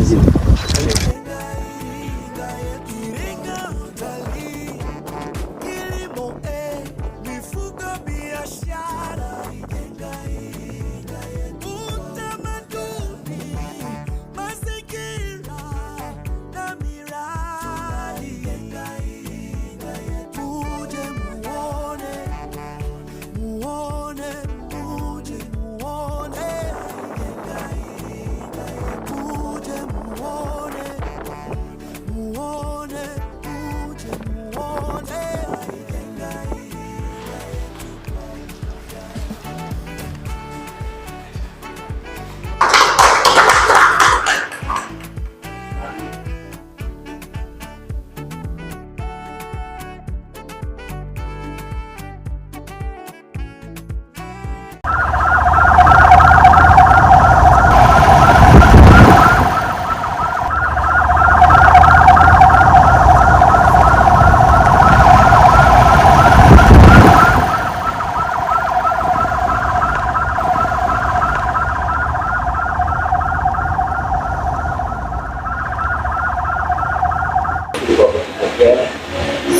mzima.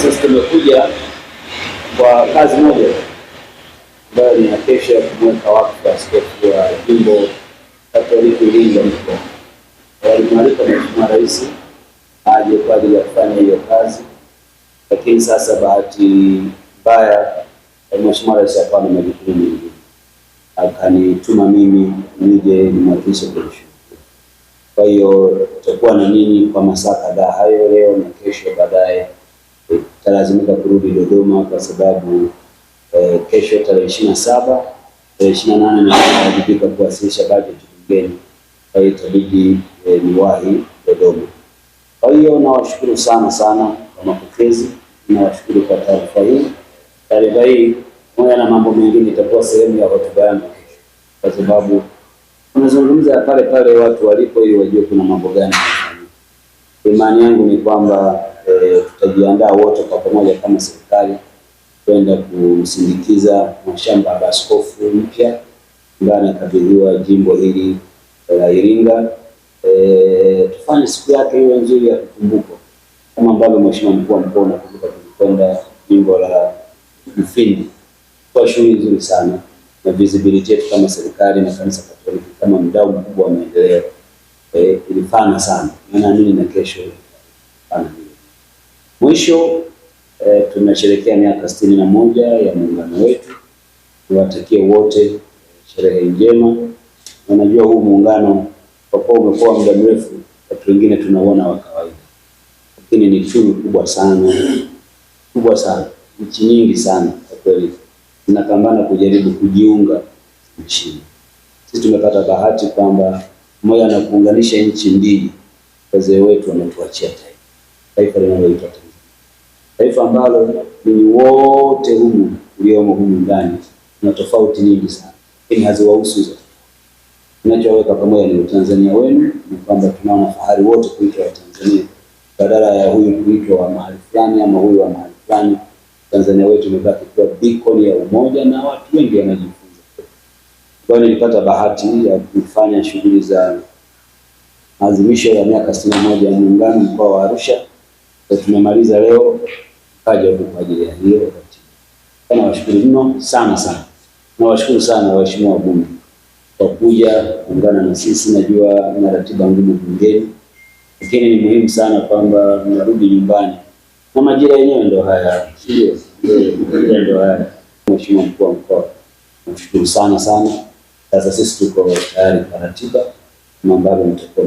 Sisi tumekuja kwa kazi moja ambayo ni kesho ya kumweka wakfu askofu wa jimbo Katoliki Iringa. Walimwalika Mheshimiwa Rais aje kwa ajili ya kufanya hiyo kazi, lakini sasa bahati mbaya Mheshimiwa Rais akawa na majukumu mengi, akanituma mimi nije nimwakilishe kwenye shughuli. Kwa hiyo tutakuwa na nini kwa masaa kadhaa hayo leo na kesho. Baadaye tutalazimika kurudi Dodoma kwa sababu kesho tarehe 27, tarehe 28 nawajibika kuwasilisha bajeti bungeni. Kwa hiyo itabidi niwahi Dodoma. Kwa hiyo nawashukuru sana kwa mapokezi, nawashukuru kwa taarifa hii. Taarifa hii moja na mambo mengine itakuwa sehemu ya hotuba yangu kesho, kwa sababu tunazungumza pale watu walipo ili wajue kuna mambo gani yanafanyika. Imani yangu ni kwamba tutajiandaa wote kwa pamoja kama serikali kwenda kusindikiza mashamba ya askofu mpya ambaye anakabidhiwa jimbo hili la Iringa. Tufanye siku yake iwe nzuri ya kukumbukwa kama ambavyo Mheshimiwa Mkuu wa Mkoa anakumbuka tulikwenda jimbo la Mfindi kwa shughuli nzuri sana, na visibility yetu kama serikali na kanisa Katoliki kama mdau mkubwa wa maendeleo ilifana sana, na naamini na kesho fana. Mwisho tunasherehekea miaka 61 ya muungano wetu. Niwatakie wote sherehe njema. Najua huu muungano kwa kuwa umekuwa muda mrefu, watu wengine tunaona wa kawaida, lakini ni tunu kubwa sana. Nchi nyingi sana kwa kweli zinapambana kujaribu kujiunga nchini. Sisi tumepata bahati kwamba mmoja na kuunganisha nchi mbili, wazee wetu wametuachia taifa linaloitwa Tanzania, taifa ambalo ni wote humu uliomo humu ndani na tofauti nyingi sana, lakini haziwahusu hizo. Tunachoweka pamoja ni Tanzania wenu, ni kwamba tunaona fahari wote kuitwa Tanzania badala ya huyu kuitwa wa mahali fulani ama huyu wa mahali fulani. Tanzania wetu imebaki kuwa beacon ya umoja na watu wengi wanajifunza. Kwa hiyo nilipata bahati ya kufanya shughuli za maadhimisho ya miaka 61 ya muungano mkoa wa Arusha. Tumemaliza leo, kaja huko kwa ajili ya hiyo. Nawashukuru mno sana. Nawashukuru sana waheshimiwa wabunge kwa kuja kuungana na sisi. Najua na ratiba ngumu bungeni, lakini ni muhimu sana kwamba mnarudi nyumbani na majira yenyewe ndio haya, sio ndio haya. Mheshimiwa Mkuu wa Mkoa, nashukuru sana. Sasa sisi tuko tayari kwa ratiba, mambo ambayo mtakuwa